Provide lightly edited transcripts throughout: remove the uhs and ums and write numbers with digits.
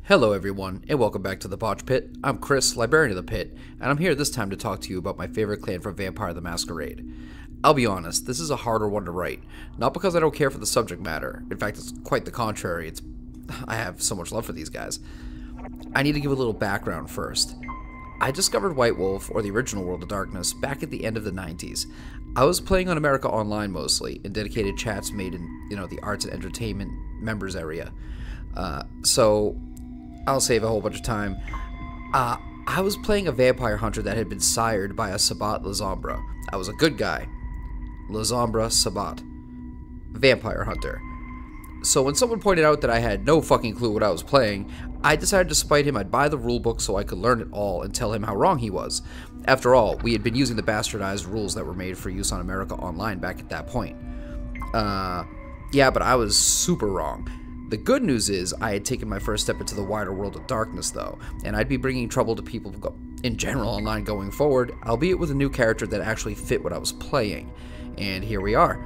Hello everyone, and welcome back to the Botch Pit. I'm Chris, Librarian of the Pit, and I'm here this time to talk to you about my favorite clan from Vampire the Masquerade. I'll be honest, this is a harder one to write, not because I don't care for the subject matter. In fact, it's quite the contrary. I have so much love for these guys. I need to give a little background first. I discovered White Wolf, or the original World of Darkness, back at the end of the 90s. I was playing on America Online mostly, in dedicated chats made in, the arts and entertainment members area. So I'll save a whole bunch of time. I was playing a vampire hunter that had been sired by a Sabbat Lasombra. I was a good guy. Lasombra Sabbat. Vampire hunter. So when someone pointed out that I had no fucking clue what I was playing, I decided to spite him. I'd buy the rulebook so I could learn it all and tell him how wrong he was. After all, we had been using the bastardized rules that were made for use on America Online back at that point. Yeah, but I was super wrong. The good news is I had taken my first step into the wider world of darkness, though, and I'd be bringing trouble to people in general online going forward, albeit with a new character that actually fit what I was playing. And here we are.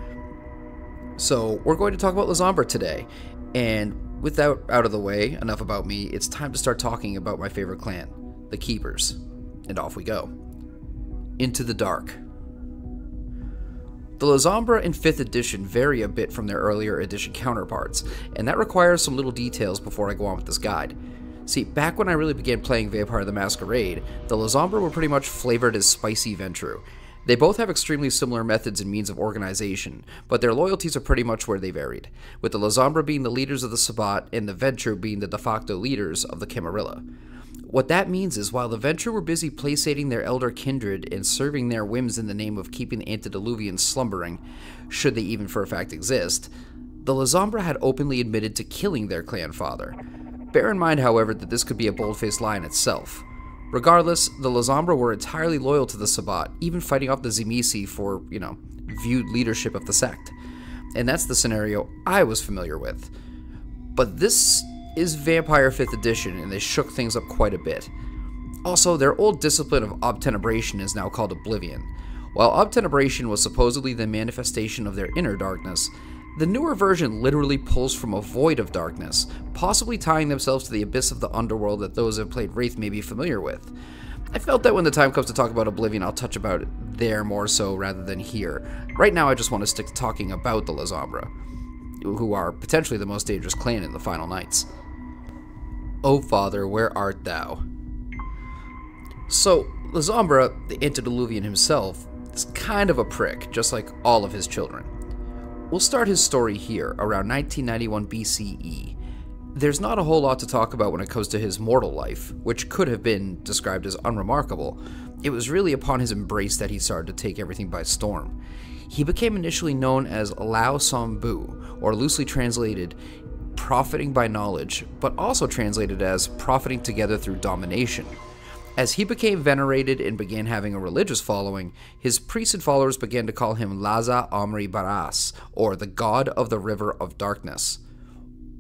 So we're going to talk about Lasombra today, and with that out of the way, enough about me, it's time to start talking about my favorite clan, the Keepers. And off we go. Into the Dark. The Lasombra in 5th edition vary a bit from their earlier edition counterparts, and that requires some little details before I go on with this guide. See, back when I really began playing Vampire the Masquerade, the Lasombra were pretty much flavored as spicy Ventru. They both have extremely similar methods and means of organization, but their loyalties are pretty much where they varied, with the Lasombra being the leaders of the Sabbat and the Ventru being the de facto leaders of the Camarilla. What that means is while the Ventru were busy placating their elder kindred and serving their whims in the name of keeping the antediluvians slumbering, should they even for a fact exist, the Lasombra had openly admitted to killing their clan father. Bear in mind, however, that this could be a bold-faced lie in itself. Regardless, the Lasombra were entirely loyal to the Sabbat, even fighting off the Amici for, viewed leadership of the sect. And that's the scenario I was familiar with. But this is Vampire 5th edition, and they shook things up quite a bit. Also, their old discipline of obtenebration is now called Oblivion. While obtenebration was supposedly the manifestation of their inner darkness, the newer version literally pulls from a void of darkness, possibly tying themselves to the abyss of the underworld that those who have played Wraith may be familiar with. I felt that when the time comes to talk about Oblivion, I'll touch about it there more so rather than here. Right now I just want to stick to talking about the Lasombra, who are potentially the most dangerous clan in the Final Nights. O Father, where art thou? So, Lasombra, the antediluvian himself, is kind of a prick, just like all of his children. We'll start his story here, around 1991 BCE. There's not a whole lot to talk about when it comes to his mortal life, which could have been described as unremarkable. It was really upon his embrace that he started to take everything by storm. He became initially known as Lasombra, or loosely translated, profiting by knowledge, but also translated as profiting together through domination. As he became venerated and began having a religious following, his priests and followers began to call him Laza Omri Baras, or the God of the River of Darkness.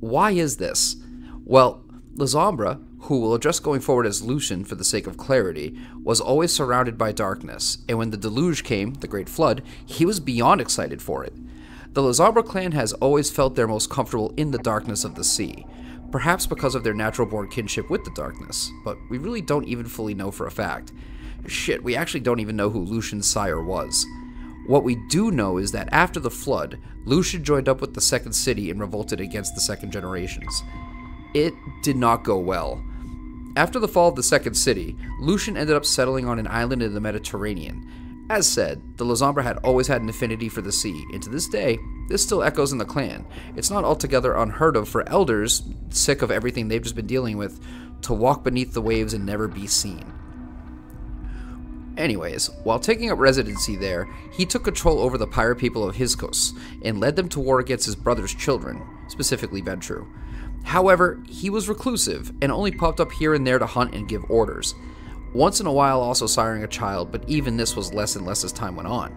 Why is this? Well, Lasombra, who will address going forward as Lucian for the sake of clarity, was always surrounded by darkness, and when the deluge came, the Great Flood, he was beyond excited for it. The Lasombra clan has always felt their most comfortable in the darkness of the sea, perhaps because of their natural-born kinship with the darkness, but we really don't even fully know for a fact. Shit, we actually don't even know who Lucian's sire was. What we do know is that after the Flood, Lucian joined up with the Second City and revolted against the Second Generations. It did not go well. After the fall of the Second City, Lucian ended up settling on an island in the Mediterranean. As said, the Lasombra had always had an affinity for the sea, and to this day, this still echoes in the clan. It's not altogether unheard of for elders, sick of everything they've just been dealing with, to walk beneath the waves and never be seen. Anyways, while taking up residency there, he took control over the pirate people of Hyksos, and led them to war against his brother's children, specifically Ventru. However, he was reclusive, and only popped up here and there to hunt and give orders. Once in a while also siring a child, but even this was less and less as time went on.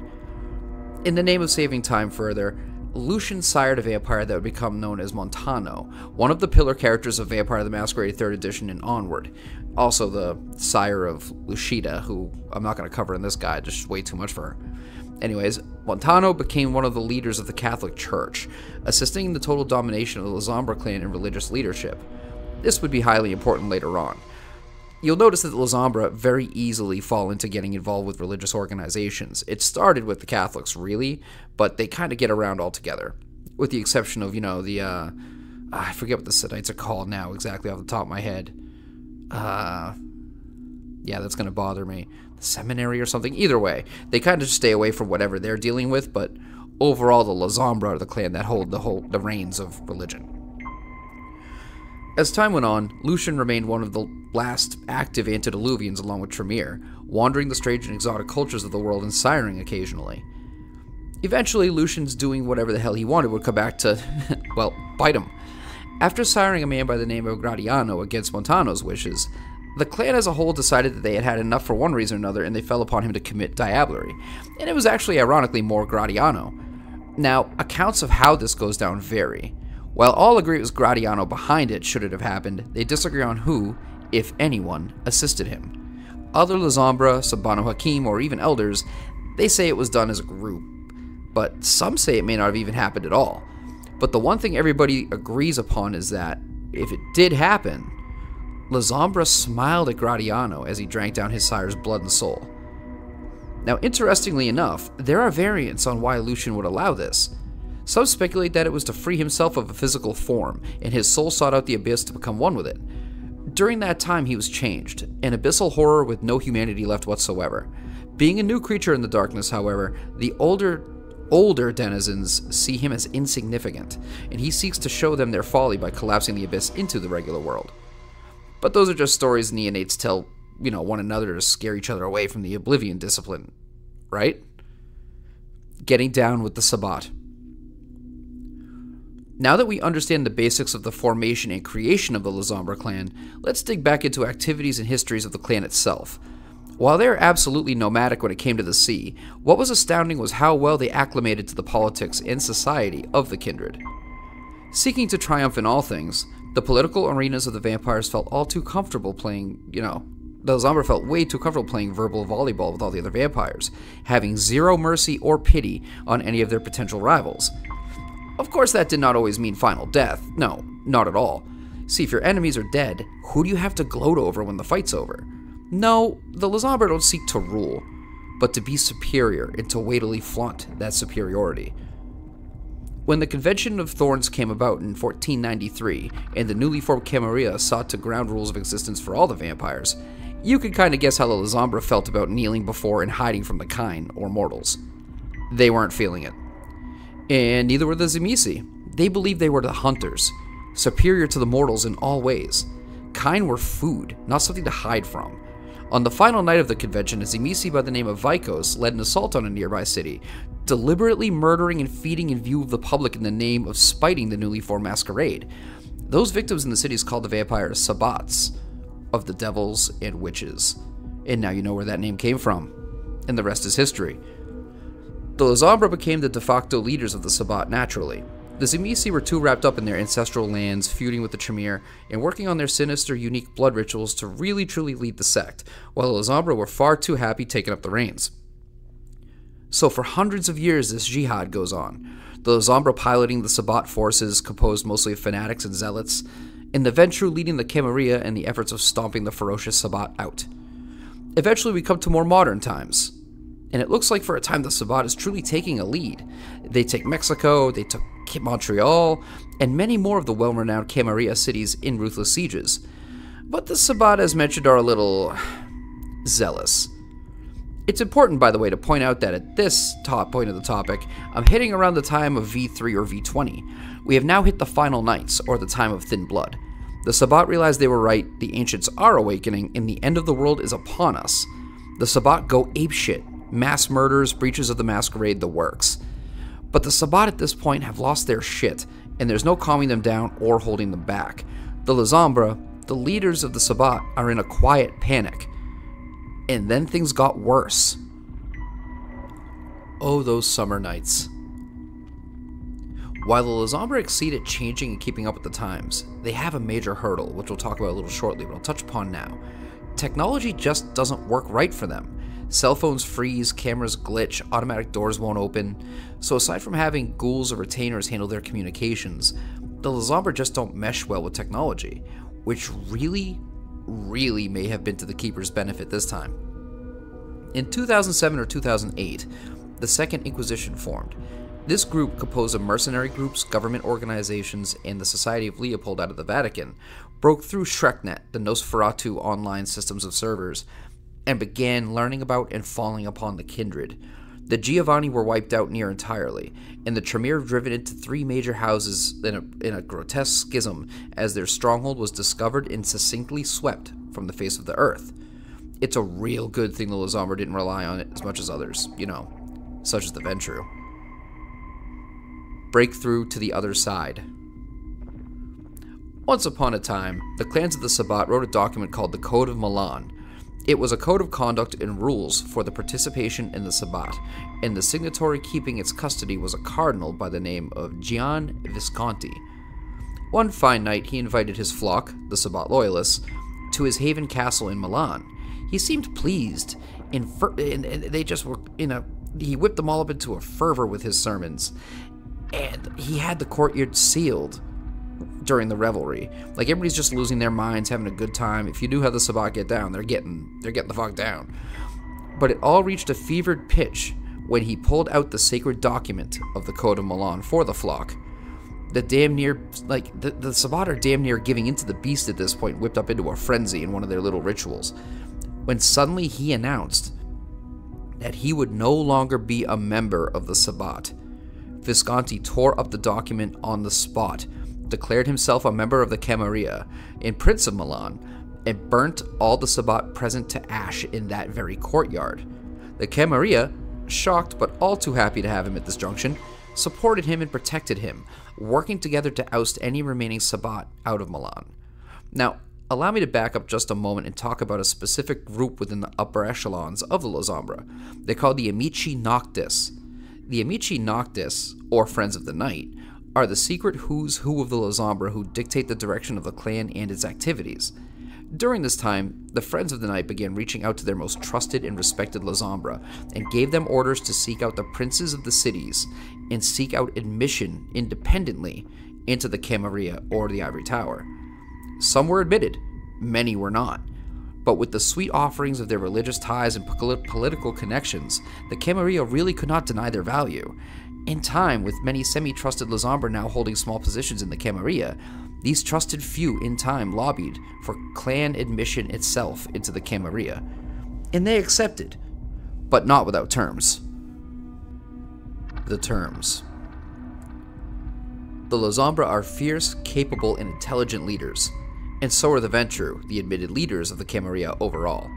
In the name of saving time further, Lucian sired a vampire that would become known as Montano, one of the pillar characters of Vampire the Masquerade 3rd edition and onward. Also the sire of Lucida, who I'm not going to cover in this guide, just way too much for her. Anyways, Montano became one of the leaders of the Catholic Church, assisting in the total domination of the Lasombra clan in religious leadership. this would be highly important later on. You'll notice that the Lasombra very easily fall into getting involved with religious organizations. It started with the Catholics, really, but they kind of get around altogether. With the exception of, I forget what the Sidonites are called now exactly off the top of my head. Yeah, that's going to bother me. The seminary or something? Either way, they kind of just stay away from whatever they're dealing with, but overall the Lasombra are the clan that hold the reins of religion. As time went on, Lucian remained one of the last active antediluvians along with Tremere, wandering the strange and exotic cultures of the world and siring occasionally. Eventually, Lucian's doing whatever the hell he wanted would come back to, well, bite him. After siring a man by the name of Gratiano against Montano's wishes, the clan as a whole decided that they had had enough for one reason or another, and they fell upon him to commit diablerie. And it was actually, ironically, more Gratiano. Now, accounts of how this goes down vary. While all agree it was Gratiano behind it should it have happened, they disagree on who, if anyone, assisted him. Other Lasombra, some Banu Hakim, or even elders, they say it was done as a group, but some say it may not have even happened at all. But the one thing everybody agrees upon is that, if it did happen, Lasombra smiled at Gratiano as he drank down his sire's blood and soul. Now, interestingly enough, there are variants on why Lucian would allow this. Some speculate that it was to free himself of a physical form, and his soul sought out the abyss to become one with it. During that time, he was changed, an abyssal horror with no humanity left whatsoever. Being a new creature in the darkness, however, the older denizens see him as insignificant, and he seeks to show them their folly by collapsing the abyss into the regular world. But those are just stories neonates tell, one another to scare each other away from the Oblivion discipline, right? Getting down with the Sabbat. Now that we understand the basics of the formation and creation of the Lasombra clan, let's dig back into activities and histories of the clan itself. While they are absolutely nomadic when it came to the sea, what was astounding was how well they acclimated to the politics and society of the kindred. Seeking to triumph in all things, the political arenas of the vampires felt all too comfortable playing, the Lasombra felt way too comfortable playing verbal volleyball with all the other vampires, having zero mercy or pity on any of their potential rivals. Of course, that did not always mean final death. No, not at all. See, if your enemies are dead, who do you have to gloat over when the fight's over? No, the Lasombra don't seek to rule, but to be superior and to weightily flaunt that superiority. When the Convention of Thorns came about in 1493, and the newly formed Camarilla sought to ground rules of existence for all the vampires, you could kind of guess how the Lasombra felt about kneeling before and hiding from the kine, or mortals. They weren't feeling it. And neither were the Amici. They believed they were the hunters, superior to the mortals in all ways. Kine were food, not something to hide from. On the final night of the convention, a Amici by the name of Vikos led an assault on a nearby city, deliberately murdering and feeding in view of the public in the name of spiting the newly formed Masquerade. Those victims in the cities called the vampires Sabbats, of the devils and witches. And now you know where that name came from. And the rest is history. The Lasombra became the de facto leaders of the Sabbat naturally. The Amici were too wrapped up in their ancestral lands, feuding with the Tremere, and working on their sinister, unique blood rituals to really truly lead the sect, while the Lasombra were far too happy taking up the reins. So for hundreds of years this jihad goes on, the Lasombra piloting the Sabbat forces composed mostly of fanatics and zealots, and the Ventrue leading the Camarilla in the efforts of stomping the ferocious Sabbat out. Eventually we come to more modern times. And it looks like for a time the Sabbat is truly taking a lead. They take Mexico, they took Montreal, and many more of the well-renowned Camarilla cities in ruthless sieges. But the Sabbat, as mentioned, are a little zealous. It's important, by the way, to point out that at this top point of the topic, I'm hitting around the time of V3 or V20. We have now hit the final nights, or the time of thin blood. The Sabbat realize they were right, the ancients are awakening, and the end of the world is upon us. The Sabbat go apeshit. Mass murders, breaches of the Masquerade, the works. But the Sabbat at this point have lost their shit, and there's no calming them down or holding them back. The Lasombra, the leaders of the Sabbat, are in a quiet panic. And then things got worse. Oh, those summer nights. While the Lasombra exceed at changing and keeping up with the times, they have a major hurdle, which we'll talk about a little shortly, but I'll touch upon now. Technology just doesn't work right for them. Cell phones freeze, cameras glitch, automatic doors won't open. So aside from having ghouls or retainers handle their communications, the Lasombra just don't mesh well with technology. which really may have been to the Keeper's benefit this time. In 2007 or 2008, the Second Inquisition formed. This group, composed of mercenary groups, government organizations, and the Society of Leopold out of the Vatican, broke through SchreckNet, the Nosferatu online systems of servers, and began learning about and falling upon the Kindred. The Giovanni were wiped out near entirely, and the Tremere driven into 3 major houses in a grotesque schism as their stronghold was discovered and succinctly swept from the face of the earth. It's a real good thing the Lasombra didn't rely on it as much as others, such as the Ventru. Breakthrough to the other side. Once upon a time, the clans of the Sabbat wrote a document called the Code of Milan. It was a code of conduct and rules for the participation in the Sabbat, and the signatory keeping its custody was a cardinal by the name of Gian Visconti. One fine night, he invited his flock, the Sabbat loyalists, to his haven castle in Milan. He seemed pleased, and they just were he whipped them all up into a fervor with his sermons, and he had the courtyard sealed during the revelry. Like, everybody's just losing their minds, having a good time. If you knew how the Sabbat get down, they're getting the fuck down. But it all reached a fevered pitch when he pulled out the sacred document of the Code of Milan for the flock. The Sabbat are damn near giving into the beast at this point, whipped up into a frenzy in one of their little rituals, when suddenly he announced that he would no longer be a member of the Sabbat. Visconti tore up the document on the spot, declared himself a member of the Camarilla and Prince of Milan, and burnt all the Sabbat present to ash in that very courtyard. The Camarilla, shocked but all too happy to have him at this junction, supported him and protected him, working together to oust any remaining Sabbat out of Milan. Now, allow me to back up just a moment and talk about a specific group within the upper echelons of the Lasombra. They're called the Amici Noctis. The Amici Noctis, or Friends of the Night, are the secret who's who of the Lasombra who dictate the direction of the clan and its activities. During this time, the Friends of the Night began reaching out to their most trusted and respected Lasombra, and gave them orders to seek out the princes of the cities, and seek out admission independently into the Camarilla or the Ivory Tower. Some were admitted, many were not. But with the sweet offerings of their religious ties and political connections, the Camarilla really could not deny their value. In time, with many semi-trusted Lasombra now holding small positions in the Camarilla, these trusted few in time lobbied for clan admission itself into the Camarilla. And they accepted, but not without terms. The terms. The Lasombra are fierce, capable, and intelligent leaders, and so are the Ventru, the admitted leaders of the Camarilla overall.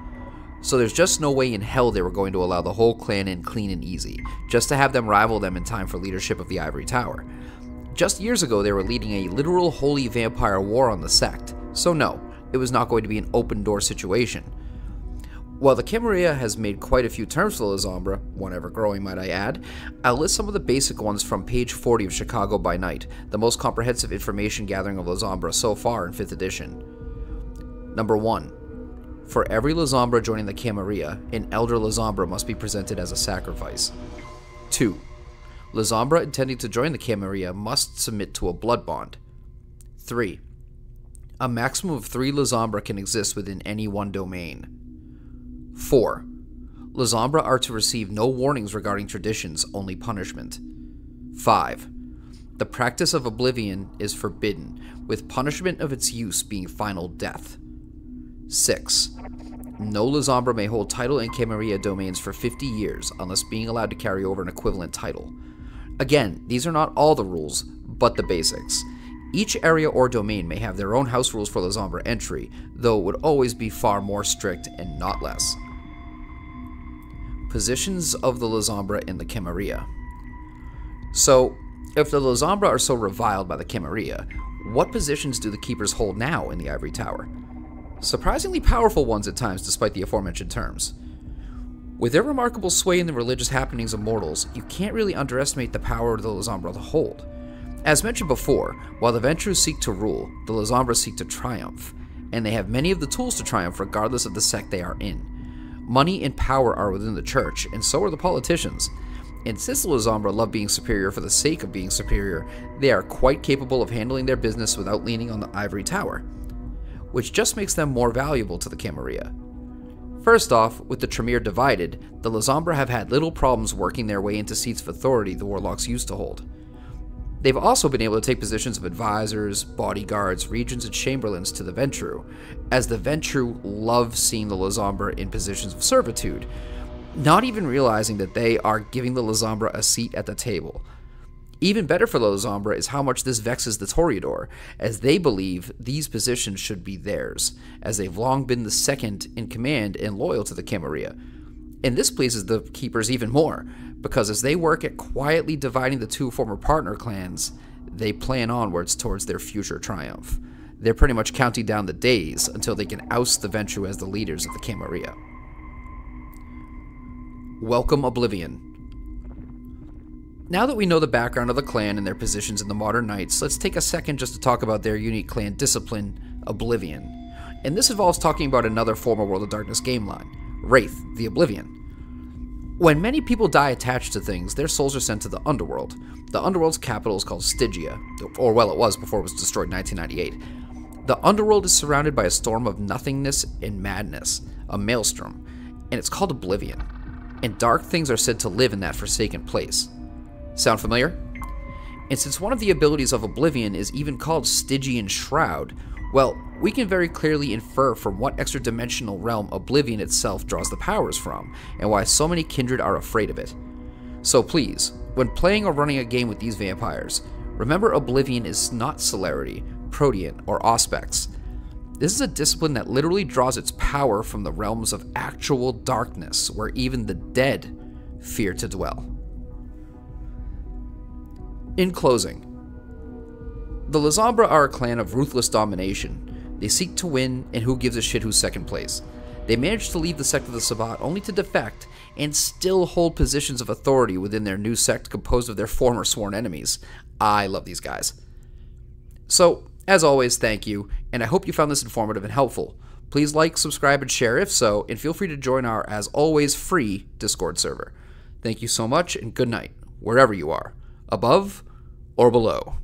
So there's just no way in hell they were going to allow the whole clan in clean and easy, just to have them rival them in time for leadership of the Ivory Tower. Just years ago, they were leading a literal holy vampire war on the sect, so no, it was not going to be an open-door situation. While the Camarilla has made quite a few terms for the Lasombra, one ever growing might I add, I'll list some of the basic ones from page 40 of Chicago by Night, the most comprehensive information gathering of Lasombra so far in 5th edition. Number 1. For every Lasombra joining the Camarilla, an elder Lasombra must be presented as a sacrifice. 2. Lasombra intending to join the Camarilla must submit to a blood bond. 3. A maximum of 3 Lasombra can exist within any one domain. 4. Lasombra are to receive no warnings regarding traditions, only punishment. 5. The practice of Oblivion is forbidden, with punishment of its use being final death. 6. No Lasombra may hold title in Camarilla domains for 50 years unless being allowed to carry over an equivalent title. Again, these are not all the rules, but the basics. Each area or domain may have their own house rules for Lasombra entry, though it would always be far more strict and not less. Positions of the Lasombra in the Camarilla. So, if the Lasombra are so reviled by the Camarilla, what positions do the Keepers hold now in the Ivory Tower? Surprisingly powerful ones at times, despite the aforementioned terms. With their remarkable sway in the religious happenings of mortals, you can't really underestimate the power the Lasombra hold. As mentioned before, while the Ventrus seek to rule, the Lasombra seek to triumph, and they have many of the tools to triumph regardless of the sect they are in. Money and power are within the church, and so are the politicians. And since the Lasombra love being superior for the sake of being superior, they are quite capable of handling their business without leaning on the Ivory Tower. which just makes them more valuable to the Camarilla. First off, with the Tremere divided, the Lasombra have had little problems working their way into seats of authority the Warlocks used to hold. They've also been able to take positions of advisors, bodyguards, regents, and chamberlains to the Ventrue, as the Ventrue love seeing the Lasombra in positions of servitude, not even realizing that they are giving the Lasombra a seat at the table. Even better for the Lasombra is how much this vexes the Toreador, as they believe these positions should be theirs, as they've long been the second in command and loyal to the Camarilla. And this pleases the Keepers even more, because as they work at quietly dividing the two former partner clans, they plan onwards towards their future triumph. They're pretty much counting down the days until they can oust the Ventrue as the leaders of the Camarilla. Welcome Oblivion. Now that we know the background of the clan and their positions in the modern Knights, let's take a second just to talk about their unique clan discipline, Oblivion. And this involves talking about another former World of Darkness game line, Wraith, the Oblivion. When many people die attached to things, their souls are sent to the Underworld. The Underworld's capital is called Stygia, or well, it was before it was destroyed in 1998. The Underworld is surrounded by a storm of nothingness and madness, a maelstrom, and it's called Oblivion. And dark things are said to live in that forsaken place. Sound familiar? And since one of the abilities of Oblivion is even called Stygian Shroud, well, we can very clearly infer from what extra-dimensional realm Oblivion itself draws the powers from, and why so many kindred are afraid of it. So please, when playing or running a game with these vampires, remember Oblivion is not Celerity, Protean, or Auspex. This is a discipline that literally draws its power from the realms of actual darkness, where even the dead fear to dwell. In closing, the Lasombra are a clan of ruthless domination. They seek to win, and who gives a shit who's second place. They managed to leave the sect of the Sabbat only to defect, and still hold positions of authority within their new sect composed of their former sworn enemies. I love these guys. So, as always, thank you, and I hope you found this informative and helpful. Please like, subscribe, and share if so, and feel free to join our, as always, free Discord server. Thank you so much, and good night, wherever you are, above or below.